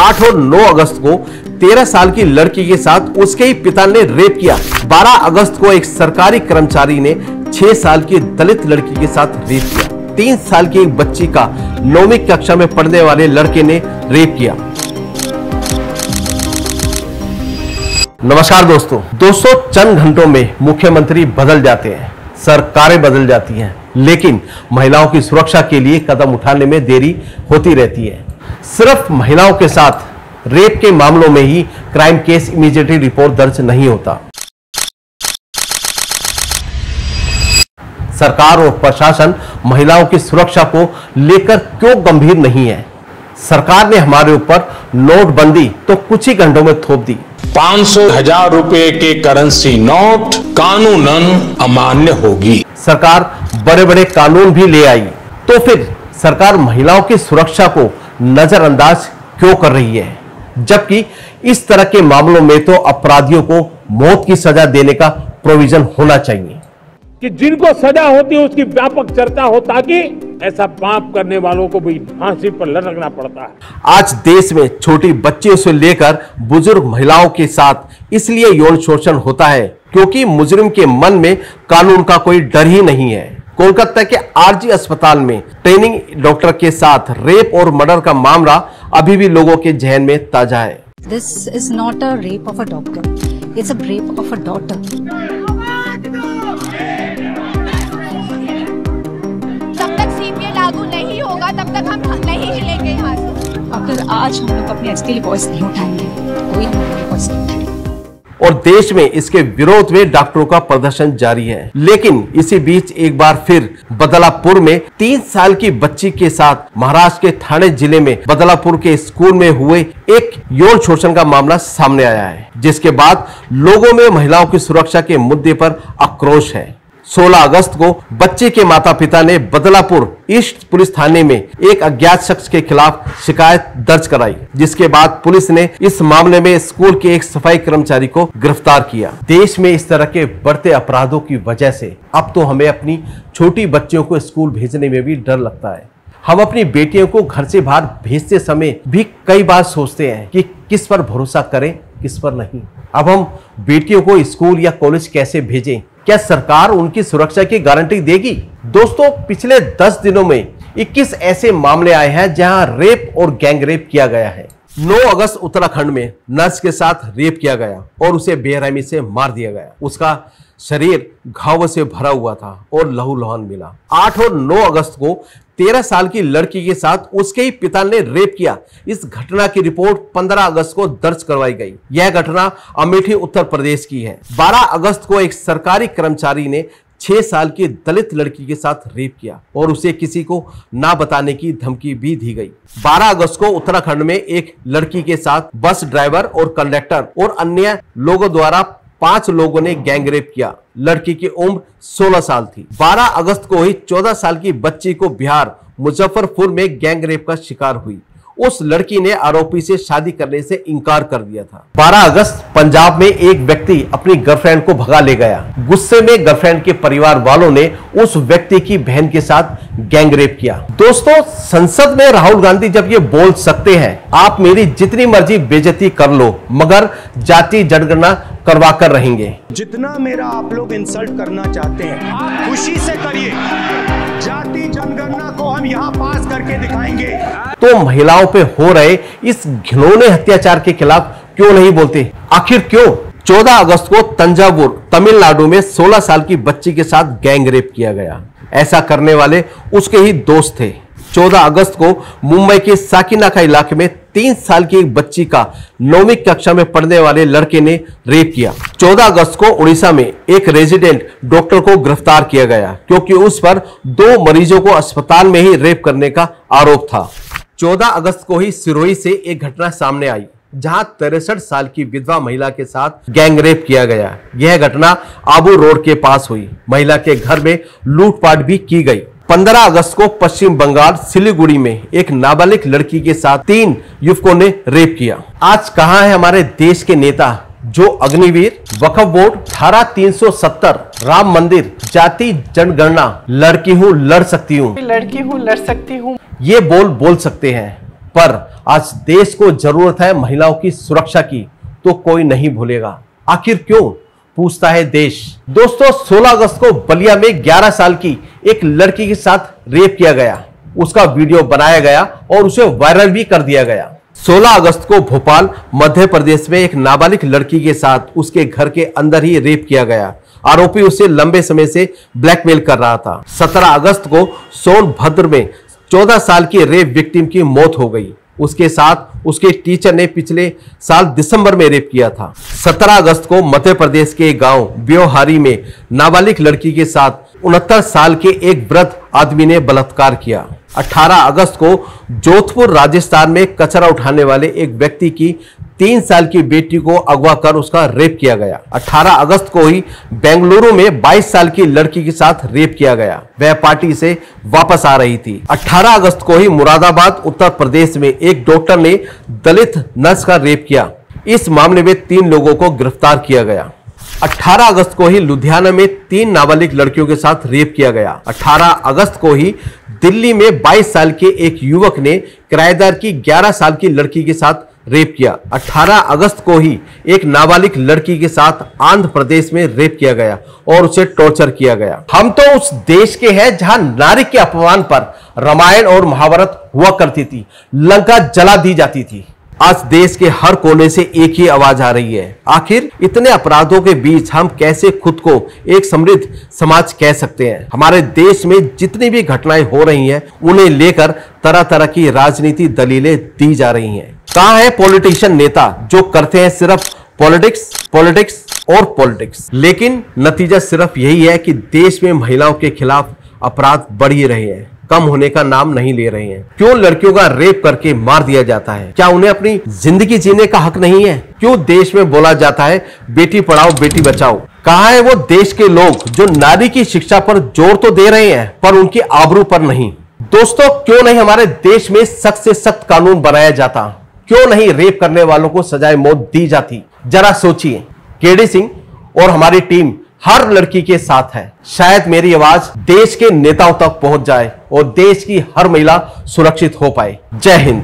8 और 9 अगस्त को 13 साल की लड़की के साथ उसके ही पिता ने रेप किया। 12 अगस्त को एक सरकारी कर्मचारी ने 6 साल की दलित लड़की के साथ रेप किया। 3 साल की एक बच्ची का 9वीं कक्षा में पढ़ने वाले लड़के ने रेप किया। नमस्कार दोस्तों, चंद घंटों में मुख्यमंत्री बदल जाते हैं, सरकारें बदल जाती हैं, लेकिन महिलाओं की सुरक्षा के लिए कदम उठाने में देरी होती रहती है। सिर्फ महिलाओं के साथ रेप के मामलों में ही क्राइम केस इमीडिएटली रिपोर्ट दर्ज नहीं होता। सरकार और प्रशासन महिलाओं की सुरक्षा को लेकर क्यों गंभीर नहीं है? सरकार ने हमारे ऊपर नोटबंदी तो कुछ ही घंटों में थोप दी। 500,000 रुपए के करेंसी नोट कानूनन अमान्य होगी। सरकार बड़े बड़े कानून भी ले आई, तो फिर सरकार महिलाओं की सुरक्षा को नजरअंदाज क्यों कर रही है? जबकि इस तरह के मामलों में तो अपराधियों को मौत की सजा देने का प्रोविजन होना चाहिए कि जिनको सजा होती है उसकी व्यापक चर्चा हो, ताकि ऐसा पाप करने वालों को भी फांसी पर लटकना पड़ता है। आज देश में छोटी बच्चियों से लेकर बुजुर्ग महिलाओं के साथ इसलिए यौन शोषण होता है क्योंकि मुजरिम के मन में कानून का कोई डर ही नहीं है। कोलकाता के आरजी अस्पताल में ट्रेनिंग डॉक्टर के साथ रेप और मर्डर का मामला अभी भी लोगों के जहन में ताजा है। This is not a rape of a doctor. It's a rape of a daughter. जब तक सीपीए लागू नहीं होगा तब तक हम नहीं हिलेंगे यहाँ से। अगर आज हम लोग अपने एक्स के लिए वॉइस नहीं उठाएंगे, कोई हमारी वॉइस नहीं उठाएगा। और देश में इसके विरोध में डॉक्टरों का प्रदर्शन जारी है। लेकिन इसी बीच एक बार फिर बदलापुर में 3 साल की बच्ची के साथ महाराष्ट्र के ठाणे जिले में बदलापुर के स्कूल में हुए एक यौन शोषण का मामला सामने आया है, जिसके बाद लोगों में महिलाओं की सुरक्षा के मुद्दे पर आक्रोश है। 16 अगस्त को बच्चे के माता पिता ने बदलापुर ईस्ट पुलिस थाने में एक अज्ञात शख्स के खिलाफ शिकायत दर्ज कराई, जिसके बाद पुलिस ने इस मामले में स्कूल के एक सफाई कर्मचारी को गिरफ्तार किया। देश में इस तरह के बढ़ते अपराधों की वजह से अब तो हमें अपनी छोटी बच्चियों को स्कूल भेजने में भी डर लगता है। हम अपनी बेटियों को घर से बाहर भेजते समय भी कई बार सोचते हैं कि किस पर भरोसा करें, किस पर नहीं। अब हम बेटियों को स्कूल या कॉलेज कैसे भेजें? क्या सरकार उनकी सुरक्षा की गारंटी देगी? दोस्तों, पिछले 10 दिनों में 21 ऐसे मामले आए हैं जहां रेप और गैंग रेप किया गया है। 9 अगस्त उत्तराखंड में नर्स के साथ रेप किया गया और उसे बेरहमी से मार दिया गया। उसका शरीर घावों से भरा हुआ था और लहूलुहान मिला। 8 और 9 अगस्त को 13 साल की लड़की के साथ उसके ही पिता ने रेप किया। इस घटना की रिपोर्ट 15 अगस्त को दर्ज करवाई गई। यह घटना अमेठी उत्तर प्रदेश की है। 12 अगस्त को एक सरकारी कर्मचारी ने 6 साल की दलित लड़की के साथ रेप किया और उसे किसी को ना बताने की धमकी भी दी गई। 12 अगस्त को उत्तराखंड में एक लड़की के साथ बस ड्राइवर और कंडक्टर और अन्य लोगों द्वारा 5 लोगों ने गैंग रेप किया। लड़की की उम्र 16 साल थी। 12 अगस्त को ही 14 साल की बच्ची को बिहार मुजफ्फरपुर में गैंग रेप का शिकार हुई। उस लड़की ने आरोपी से शादी करने से इनकार कर दिया था। 12 अगस्त पंजाब में एक व्यक्ति अपनी गर्लफ्रेंड को भगा ले गया। गुस्से में गर्लफ्रेंड के परिवार वालों ने उस व्यक्ति की बहन के साथ गैंग रेप किया। दोस्तों, संसद में राहुल गांधी जब ये बोल सकते हैं, आप मेरी जितनी मर्जी बेइज्जती कर लो मगर जाति जनगणना करवा कर रहेंगे। जितना मेरा आप लोग इंसल्ट करना चाहते हैं खुशी से करिए, जाति जनगणना को हम यहाँ पास करके दिखाएंगे। तो महिलाओं पे हो रहे इस घिनौने अत्याचार के खिलाफ क्यों नहीं बोलते? आखिर क्यों? 14 अगस्त को तंजावुर तमिलनाडु में 16 साल की बच्ची के साथ गैंग रेप किया गया। ऐसा करने वाले उसके ही दोस्त थे। 14 अगस्त को मुंबई के साकिनाका इलाके में 3 साल की एक बच्ची का 9वीं कक्षा में पढ़ने वाले लड़के ने रेप किया। 14 अगस्त को उड़ीसा में एक रेजिडेंट डॉक्टर को गिरफ्तार किया गया क्योंकि उस पर 2 मरीजों को अस्पताल में ही रेप करने का आरोप था। 14 अगस्त को ही सिरोही से एक घटना सामने आई जहां 63 साल की विधवा महिला के साथ गैंग रेप किया गया। यह घटना आबू रोड के पास हुई। महिला के घर में लूटपाट भी की गई। 15 अगस्त को पश्चिम बंगाल सिलीगुड़ी में एक नाबालिग लड़की के साथ 3 युवकों ने रेप किया। आज कहां है हमारे देश के नेता जो अग्निवीर, वक्फ बोर्ड, धारा 370, राम मंदिर, जाति जनगणना, लड़की हूं लड़ सकती हूं, लड़की हूं लड़ सकती हूं, ये बोल सकते हैं पर आज देश को जरूरत है महिलाओं की सुरक्षा की, तो कोई नहीं भूलेगा। आखिर क्यों, पूछता है देश। दोस्तों, 16 अगस्त को बलिया में 11 साल की एक लड़की के साथ रेप किया गया। उसका वीडियो बनाया गया और उसे वायरल भी कर दिया गया। 16 अगस्त को भोपाल मध्य प्रदेश में एक नाबालिग लड़की के साथ उसके घर के अंदर ही रेप किया गया। आरोपी उसे लंबे समय से ब्लैकमेल कर रहा था। 17 अगस्त को सोनभद्र में 14 साल की रेप विक्टिम की मौत हो गई। उसके साथ उसके टीचर ने पिछले साल दिसंबर में रेप किया था। 17 अगस्त को मध्य प्रदेश के गांव ब्योहारी में नाबालिग लड़की के साथ 69 साल के एक वृद्ध आदमी ने बलात्कार किया। 18 अगस्त को जोधपुर राजस्थान में कचरा उठाने वाले एक व्यक्ति की 3 साल की बेटी को अगवा कर उसका रेप किया गया। 18 अगस्त को ही बेंगलुरु में 22 साल की लड़की के साथ रेप किया गया। वह पार्टी से वापस आ रही थी। 18 अगस्त को ही मुरादाबाद उत्तर प्रदेश में एक डॉक्टर ने दलित नर्स का रेप किया। इस मामले में 3 लोगों को गिरफ्तार किया गया। 18 अगस्त को ही लुधियाना में 3 नाबालिग लड़कियों के साथ रेप किया गया। 18 अगस्त को ही दिल्ली में 22 साल के एक युवक ने किराएदार की 11 साल की लड़की के साथ रेप किया। 18 अगस्त को ही एक नाबालिग लड़की के साथ आंध्र प्रदेश में रेप किया गया और उसे टॉर्चर किया गया। हम तो उस देश के हैं जहां नारी के अपमान पर रामायण और महाभारत हुआ करती थी, लंका जला दी जाती थी। आज देश के हर कोने से एक ही आवाज आ रही है। आखिर इतने अपराधों के बीच हम कैसे खुद को एक समृद्ध समाज कह सकते हैं? हमारे देश में जितनी भी घटनाएं हो रही हैं, उन्हें लेकर तरह तरह की राजनीति दलीलें दी जा रही हैं। कहां है पॉलिटिशियन नेता जो करते हैं सिर्फ पॉलिटिक्स, पॉलिटिक्स और पॉलिटिक्स? लेकिन नतीजा सिर्फ यही है कि देश में महिलाओं के खिलाफ अपराध बढ़ ही रहे हैं, कम होने का नाम नहीं ले रहे हैं। क्यों लड़कियों का रेप करके मार दिया जाता है? क्या उन्हें अपनी जिंदगी जीने का हक नहीं है? क्यों देश में बोला जाता है बेटी पढ़ाओ बेटी बचाओ? कहां है वो देश के लोग जो नारी की शिक्षा पर जोर तो दे रहे हैं पर उनकी आबरू पर नहीं? दोस्तों, क्यों नहीं हमारे देश में सख्त से सख्त कानून बनाया जाता? क्यों नहीं रेप करने वालों को सजाए मौत दी जाती? जरा सोचिए। केडी सिंह और हमारी टीम हर लड़की के साथ है। शायद मेरी आवाज देश के नेताओं तक पहुंच जाए और देश की हर महिला सुरक्षित हो पाए। जय हिंद।